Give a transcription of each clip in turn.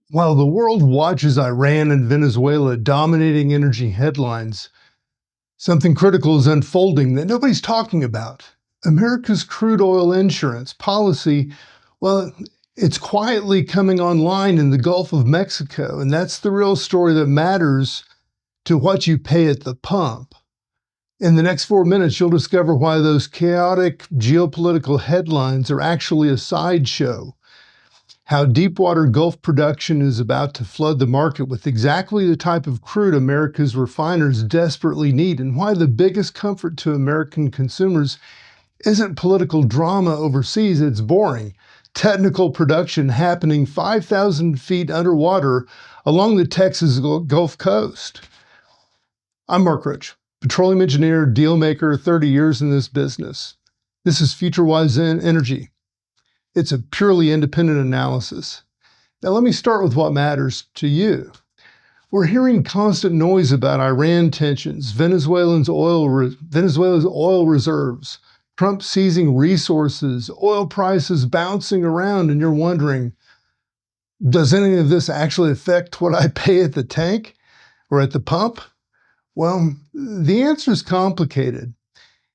While the world watches Iran and Venezuela dominating energy headlines, something critical is unfolding that nobody's talking about. America's crude oil insurance policy, well, it's quietly coming online in the Gulf of Mexico, and that's the real story that matters to what you pay at the pump. In the next 4 minutes, you'll discover why those chaotic geopolitical headlines are actually a sideshow, how deepwater Gulf production is about to flood the market with exactly the type of crude America's refiners desperately need, and why the biggest comfort to American consumers isn't political drama overseas, it's boring technical production happening 5,000 feet underwater along the Texas Gulf Coast. I'm Mark Rich, petroleum engineer, deal maker, 30 years in this business. This is FutureWise Energy. It's a purely independent analysis. Now, let me start with what matters to you. We're hearing constant noise about Iran tensions, Venezuela's oil reserves, Trump seizing resources, oil prices bouncing around, and you're wondering, does any of this actually affect what I pay at the tank or at the pump? Well, the answer is complicated,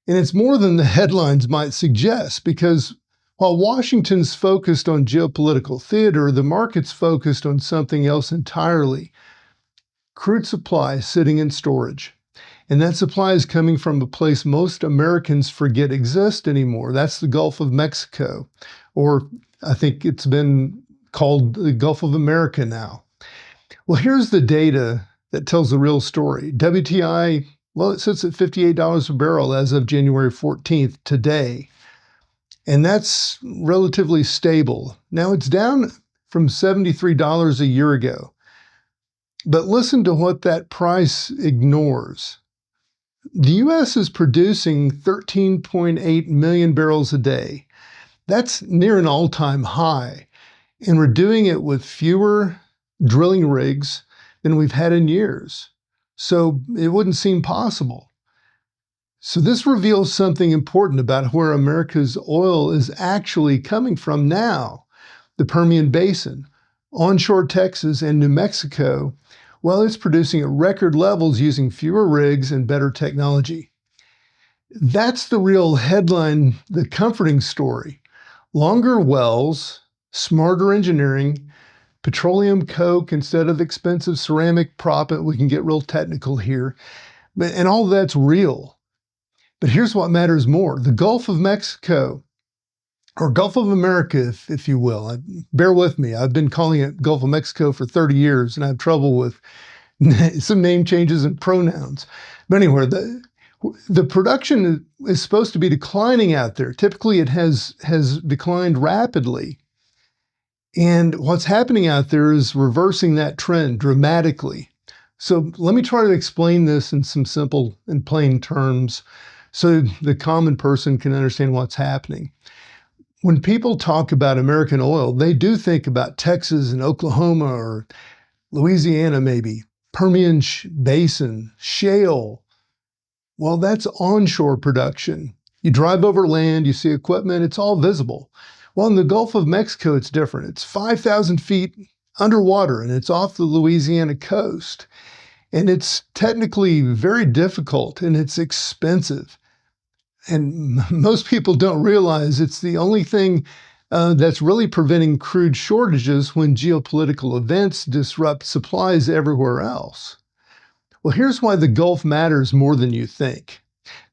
and it's more than the headlines might suggest, because while Washington's focused on geopolitical theater, the market's focused on something else entirely. Crude supply sitting in storage. And that supply is coming from a place most Americans forget exists anymore. That's the Gulf of Mexico, or I think it's been called the Gulf of America now. Well, here's the data that tells the real story. WTI, well, it sits at $58 a barrel as of January 14th today. And that's relatively stable. Now it's down from $73 a year ago. But listen to what that price ignores. The U.S. is producing 13.8 million barrels a day. That's near an all-time high. And we're doing it with fewer drilling rigs than we've had in years. So it wouldn't seem possible. So this reveals something important about where America's oil is actually coming from now. The Permian Basin, onshore Texas, and New Mexico, well, it's producing at record levels using fewer rigs and better technology. That's the real headline, the comforting story. Longer wells, smarter engineering, petroleum coke instead of expensive ceramic proppant. We can get real technical here, and all that's real. But here's what matters more. The Gulf of Mexico, or Gulf of America, if you will. Bear with me. I've been calling it Gulf of Mexico for 30 years, and I have trouble with some name changes and pronouns. But anyway, the production is supposed to be declining out there. Typically, it has declined rapidly. And what's happening out there is reversing that trend dramatically. So let me try to explain this in some simple and plain terms so the common person can understand what's happening. When people talk about American oil, they do think about Texas and Oklahoma or Louisiana maybe, Permian Basin, shale. Well, that's onshore production. You drive over land, you see equipment, it's all visible. Well, in the Gulf of Mexico, it's different. It's 5,000 feet underwater, and it's off the Louisiana coast. And it's technically very difficult, and it's expensive. And most people don't realize it's the only thing that's really preventing crude shortages when geopolitical events disrupt supplies everywhere else. Well, here's why the Gulf matters more than you think.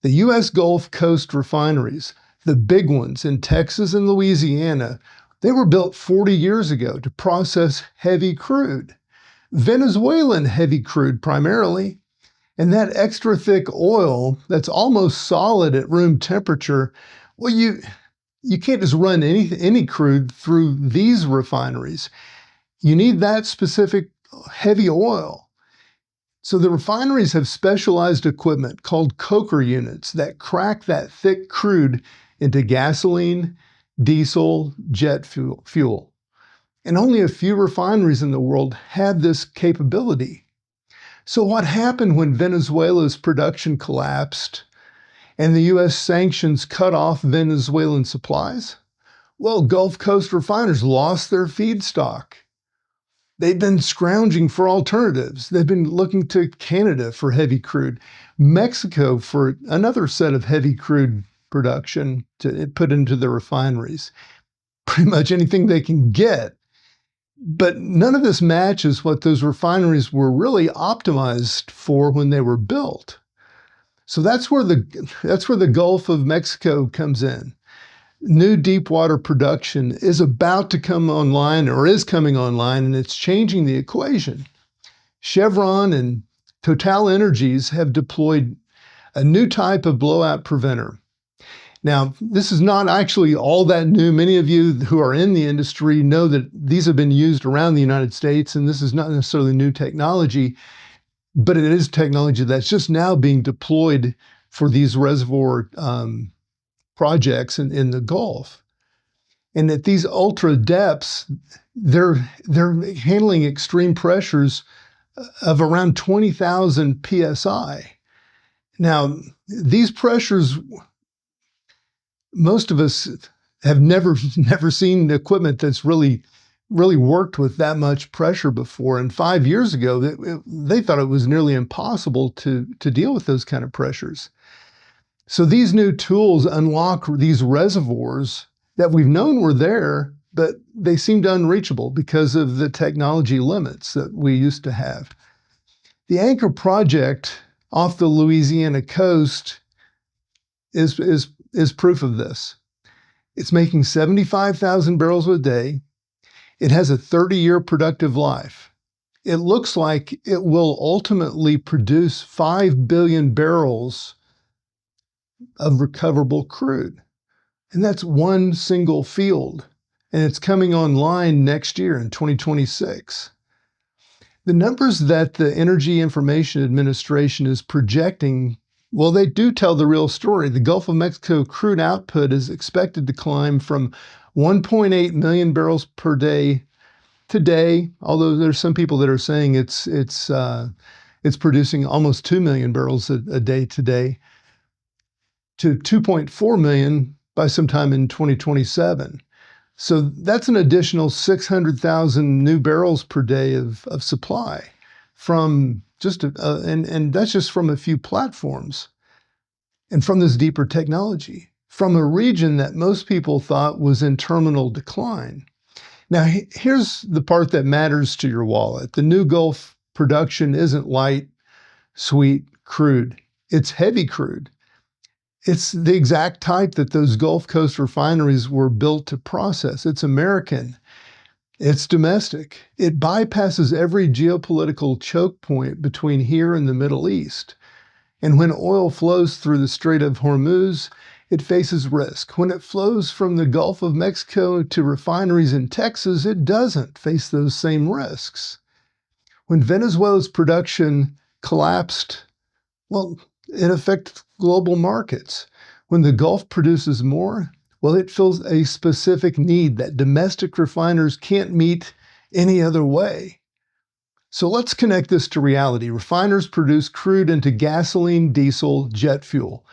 The U.S. Gulf Coast refineries, the big ones in Texas and Louisiana, they were built 40 years ago to process heavy crude. Venezuelan heavy crude primarily, and that extra thick oil that's almost solid at room temperature, well, you can't just run any crude through these refineries. You need that specific heavy oil. So the refineries have specialized equipment called coker units that crack that thick crude into gasoline, diesel, jet fuel. And only a few refineries in the world have this capability. So what happened when Venezuela's production collapsed and the U.S. sanctions cut off Venezuelan supplies? Well, Gulf Coast refiners lost their feedstock. They've been scrounging for alternatives. They've been looking to Canada for heavy crude, Mexico for another set of heavy crude production to put into the refineries. Pretty much anything they can get. But none of this matches what those refineries were really optimized for when they were built. So that's where the Gulf of Mexico comes in. New deepwater production is about to come online or is coming online, and it's changing the equation. Chevron and Total Energies have deployed a new type of blowout preventer. Now, this is not actually all that new. Many of you who are in the industry know that these have been used around the United States, and this is not necessarily new technology, but it is technology that's just now being deployed for these reservoir projects in the Gulf. And at these ultra depths, they're handling extreme pressures of around 20,000 psi. Now, these pressures, most of us have never seen equipment that's really worked with that much pressure before. And 5 years ago, they thought it was nearly impossible to deal with those kind of pressures. So these new tools unlock these reservoirs that we've known were there, but they seemed unreachable because of the technology limits that we used to have. The Anchor project off the Louisiana coast is proof of this. It's making 75,000 barrels a day. It has a 30-year productive life. It looks like it will ultimately produce 5 billion barrels of recoverable crude. And that's one single field. And it's coming online next year in 2026. The numbers that the Energy Information Administration is projecting, well, they do tell the real story. The Gulf of Mexico crude output is expected to climb from 1.8 million barrels per day today, although there's some people that are saying it's producing almost 2 million barrels a day today, to 2.4 million by sometime in 2027. So that's an additional 600,000 new barrels per day of supply from and that's just from a few platforms and from this deeper technology, from a region that most people thought was in terminal decline. Now, here's the part that matters to your wallet. The new Gulf production isn't light, sweet crude. It's heavy crude. It's the exact type that those Gulf Coast refineries were built to process. It's American. It's domestic. It bypasses every geopolitical choke point between here and the Middle East. And when oil flows through the Strait of Hormuz, it faces risk. When it flows from the Gulf of Mexico to refineries in Texas, it doesn't face those same risks. When Venezuela's production collapsed, well, it affects global markets. When the Gulf produces more, well, it fills a specific need that domestic refiners can't meet any other way. So let's connect this to reality. Refiners produce crude into gasoline, diesel, jet fuel.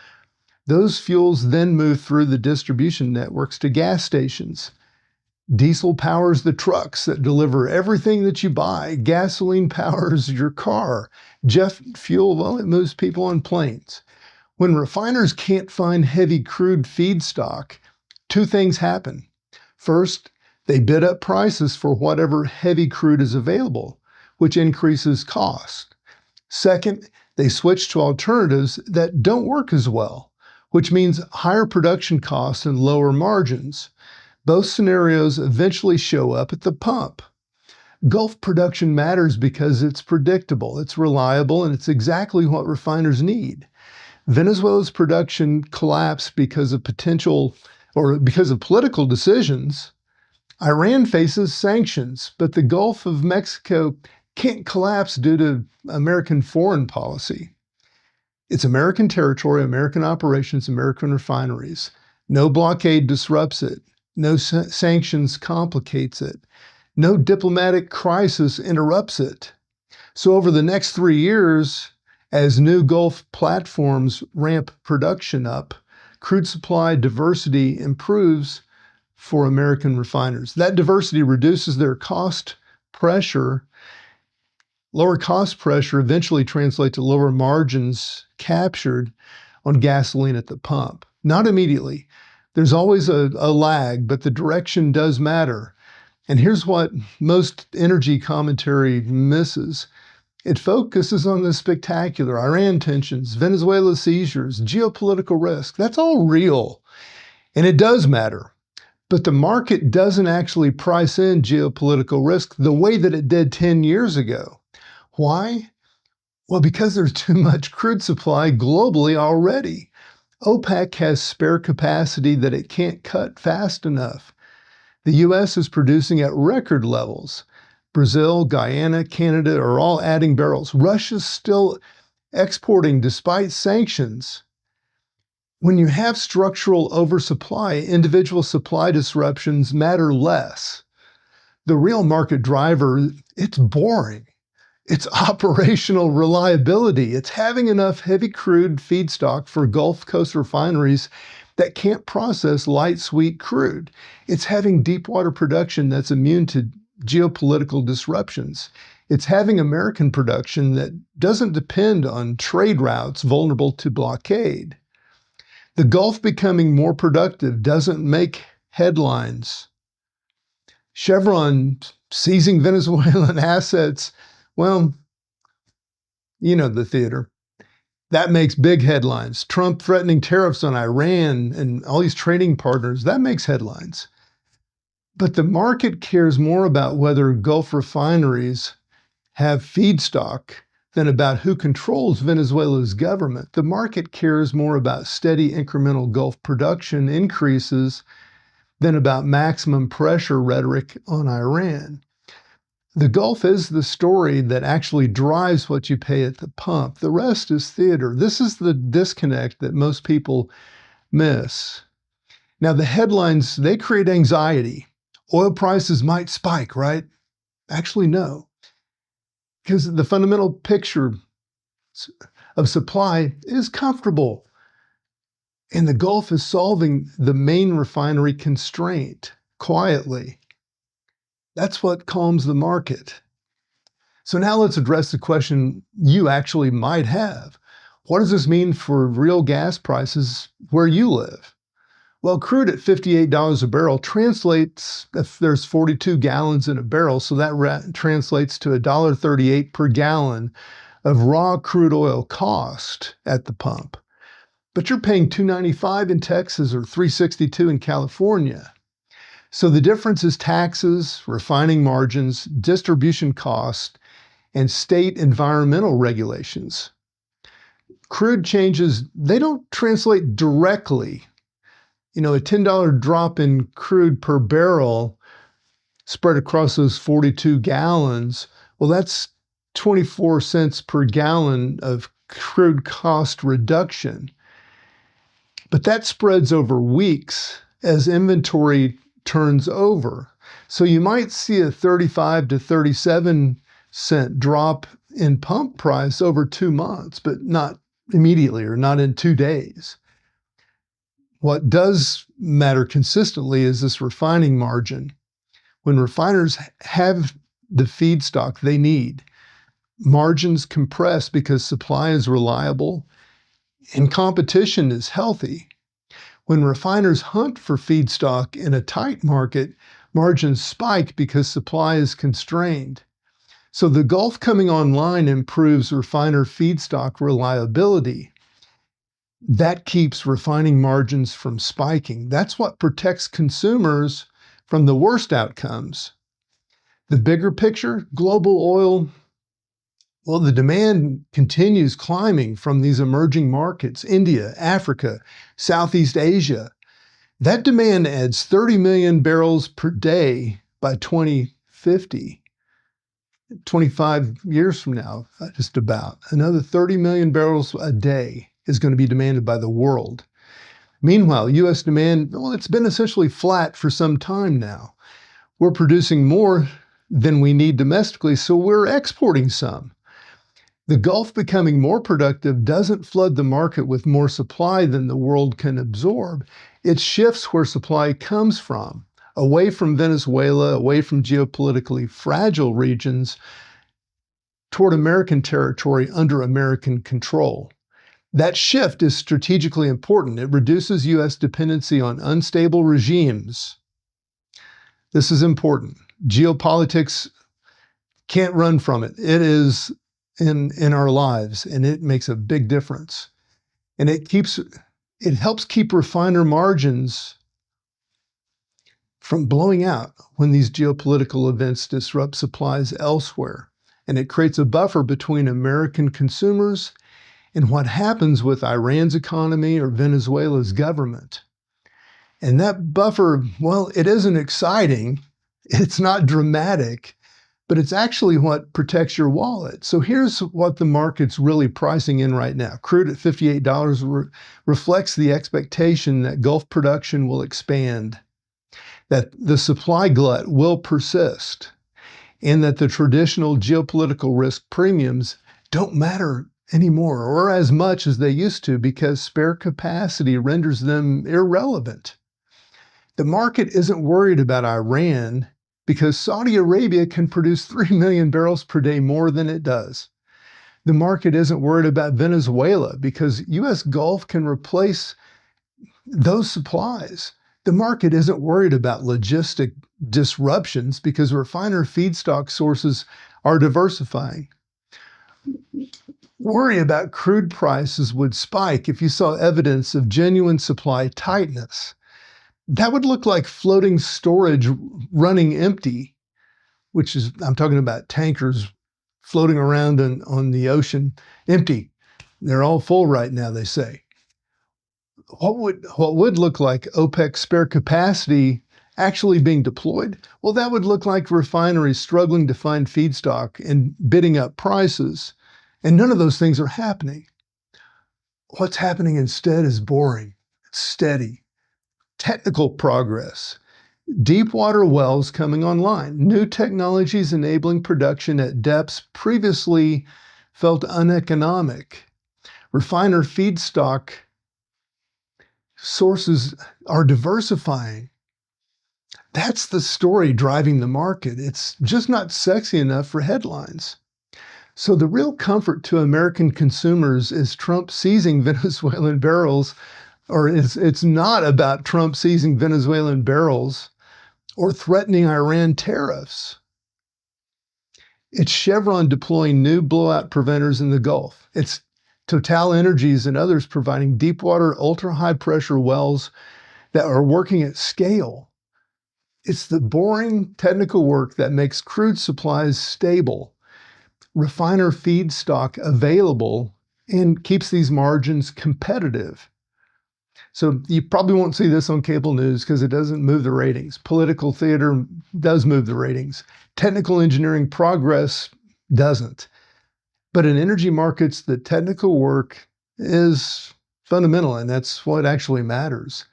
Those fuels then move through the distribution networks to gas stations. Diesel powers the trucks that deliver everything that you buy. Gasoline powers your car. Jet fuel, well, it moves people on planes. When refiners can't find heavy crude feedstock, two things happen. First, they bid up prices for whatever heavy crude is available, which increases cost. Second, they switch to alternatives that don't work as well, which means higher production costs and lower margins. Both scenarios eventually show up at the pump. Gulf production matters because it's predictable, it's reliable, and it's exactly what refiners need. Venezuela's production collapsed because of political decisions. Iran faces sanctions, but the Gulf of Mexico can't collapse due to American foreign policy. It's American territory, American operations, American refineries. No blockade disrupts it. No sanctions complicates it. No diplomatic crisis interrupts it. So over the next 3 years, as new Gulf platforms ramp production up, crude supply diversity improves for American refiners. That diversity reduces their cost pressure, lower cost pressure eventually translates to lower margins captured on gasoline at the pump. Not immediately. There's always a lag, but the direction does matter. And here's what most energy commentary misses. It focuses on the spectacular: Iran tensions, Venezuela seizures, geopolitical risk. That's all real, and it does matter. But the market doesn't actually price in geopolitical risk the way that it did 10 years ago. Why? Well, because there's too much crude supply globally already. OPEC has spare capacity that it can't cut fast enough. The U.S. is producing at record levels. Brazil, Guyana, Canada are all adding barrels. Russia's still exporting despite sanctions. When you have structural oversupply, individual supply disruptions matter less. The real market driver, it's boring. It's operational reliability. It's having enough heavy crude feedstock for Gulf Coast refineries that can't process light sweet crude. It's having deepwater production that's immune to geopolitical disruptions. It's having American production that doesn't depend on trade routes vulnerable to blockade. The Gulf becoming more productive doesn't make headlines. Chevron seizing Venezuelan assets, well, you know the theater. That makes big headlines. Trump threatening tariffs on Iran and all these trading partners, that makes headlines. But the market cares more about whether Gulf refineries have feedstock than about who controls Venezuela's government. The market cares more about steady incremental Gulf production increases than about maximum pressure rhetoric on Iran. The Gulf is the story that actually drives what you pay at the pump. The rest is theater. This is the disconnect that most people miss. Now, the headlines, they create anxiety. Oil prices might spike, right? Actually, no. Because the fundamental picture of supply is comfortable. And the Gulf is solving the main refinery constraint quietly. That's what calms the market. So now let's address the question you actually might have. What does this mean for real gas prices where you live? Well, crude at $58 a barrel translates, if there's 42 gallons in a barrel, so that translates to $1.38 per gallon of raw crude oil cost at the pump. But you're paying $2.95 in Texas or $3.62 in California. So the difference is taxes, refining margins, distribution cost, and state environmental regulations. Crude changes, they don't translate directly. You know, a $10 drop in crude per barrel spread across those 42 gallons, well, that's 24 cents per gallon of crude cost reduction. But that spreads over weeks as inventory turns over. So you might see a 35 to 37 cent drop in pump price over 2 months, but not immediately or not in 2 days. What does matter consistently is this refining margin. When refiners have the feedstock they need, margins compress because supply is reliable and competition is healthy. When refiners hunt for feedstock in a tight market, margins spike because supply is constrained. So the Gulf coming online improves refiner feedstock reliability. That keeps refining margins from spiking. That's what protects consumers from the worst outcomes. The bigger picture, global oil, well, the demand continues climbing from these emerging markets, India, Africa, Southeast Asia. That demand adds 30 million barrels per day by 2050. 25 years from now, just about. Another 30 million barrels a day is going to be demanded by the world. Meanwhile, U.S. demand, well, it's been essentially flat for some time now. We're producing more than we need domestically, so we're exporting some. The Gulf becoming more productive doesn't flood the market with more supply than the world can absorb. It shifts where supply comes from. away from Venezuela, away from geopolitically fragile regions, toward American territory under American control. That shift is strategically important. It reduces U.S. dependency on unstable regimes. This is important. Geopolitics can't run from it. It is in our lives, and it makes a big difference. And it helps keep refiner margins from blowing out when these geopolitical events disrupt supplies elsewhere. And it creates a buffer between American consumers and what happens with Iran's economy or Venezuela's government. And that buffer, well, it isn't exciting, it's not dramatic, but it's actually what protects your wallet. So here's what the market's really pricing in right now. Crude at $58 reflects the expectation that Gulf production will expand, that the supply glut will persist, and that the traditional geopolitical risk premiums don't matter anymore or as much as they used to because spare capacity renders them irrelevant. The market isn't worried about Iran because Saudi Arabia can produce 3 million barrels per day more than it does. The market isn't worried about Venezuela because U.S. Gulf can replace those supplies. The market isn't worried about logistic disruptions because refiner feedstock sources are diversifying. Worry about crude prices would spike if you saw evidence of genuine supply tightness. That would look like floating storage running empty, which is, I'm talking about tankers floating around on the ocean empty. They're all full right now, they say. What would look like OPEC spare capacity actually being deployed? Well, that would look like refineries struggling to find feedstock and bidding up prices. And none of those things are happening. What's happening instead is boring, steady, technical progress, deepwater wells coming online, new technologies enabling production at depths previously felt uneconomic. Refiner feedstock sources are diversifying. That's the story driving the market. It's just not sexy enough for headlines. So the real comfort to American consumers is Trump seizing Venezuelan barrels, or it's not about Trump seizing Venezuelan barrels or threatening Iran tariffs. It's Chevron deploying new blowout preventers in the Gulf. It's Total Energies and others providing deepwater, ultra-high pressure wells that are working at scale. It's the boring technical work that makes crude supplies stable, refiner feedstock available, and keeps these margins competitive. So you probably won't see this on cable news because it doesn't move the ratings. Political theater does move the ratings. Technical engineering progress doesn't. But in energy markets, the technical work is fundamental, and that's what actually matters.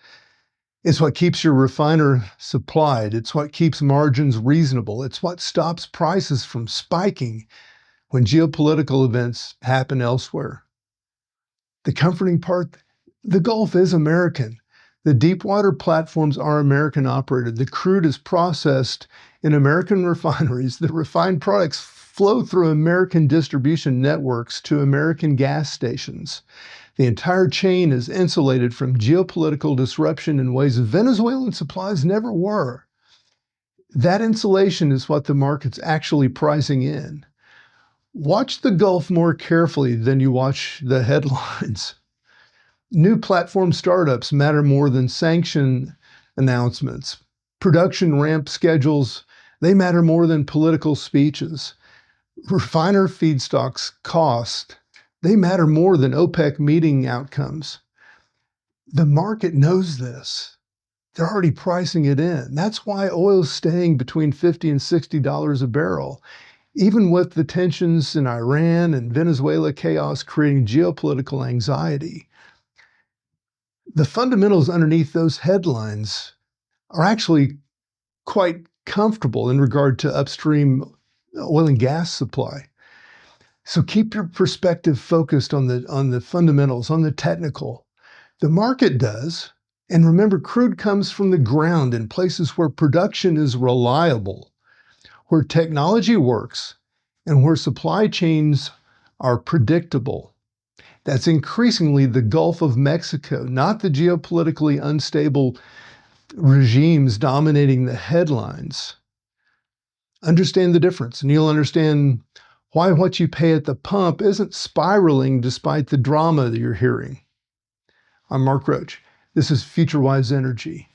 It's what keeps your refiner supplied. It's what keeps margins reasonable. It's what stops prices from spiking when geopolitical events happen elsewhere. The comforting part, the Gulf is American. The deepwater platforms are American operated. The crude is processed in American refineries. The refined products flow through American distribution networks to American gas stations. The entire chain is insulated from geopolitical disruption in ways Venezuelan supplies never were. That insulation is what the market's actually pricing in. Watch the Gulf more carefully than you watch the headlines. New platform startups matter more than sanction announcements. Production ramp schedules, they matter more than political speeches. Refiner feedstocks cost, they matter more than OPEC meeting outcomes. The market knows this. They're already pricing it in. That's why oil's staying between $50 and $60 a barrel. Even with the tensions in Iran and Venezuela chaos creating geopolitical anxiety, the fundamentals underneath those headlines are actually quite comfortable in regard to upstream oil and gas supply. So keep your perspective focused on the fundamentals, on the technical. The market does, And remember, crude comes from the ground in places where production is reliable, where technology works, and where supply chains are predictable. That's increasingly the Gulf of Mexico, not the geopolitically unstable regimes dominating the headlines. Understand the difference, and you'll understand why what you pay at the pump isn't spiraling despite the drama that you're hearing. I'm Mark Roach. This is FutureWise Energy.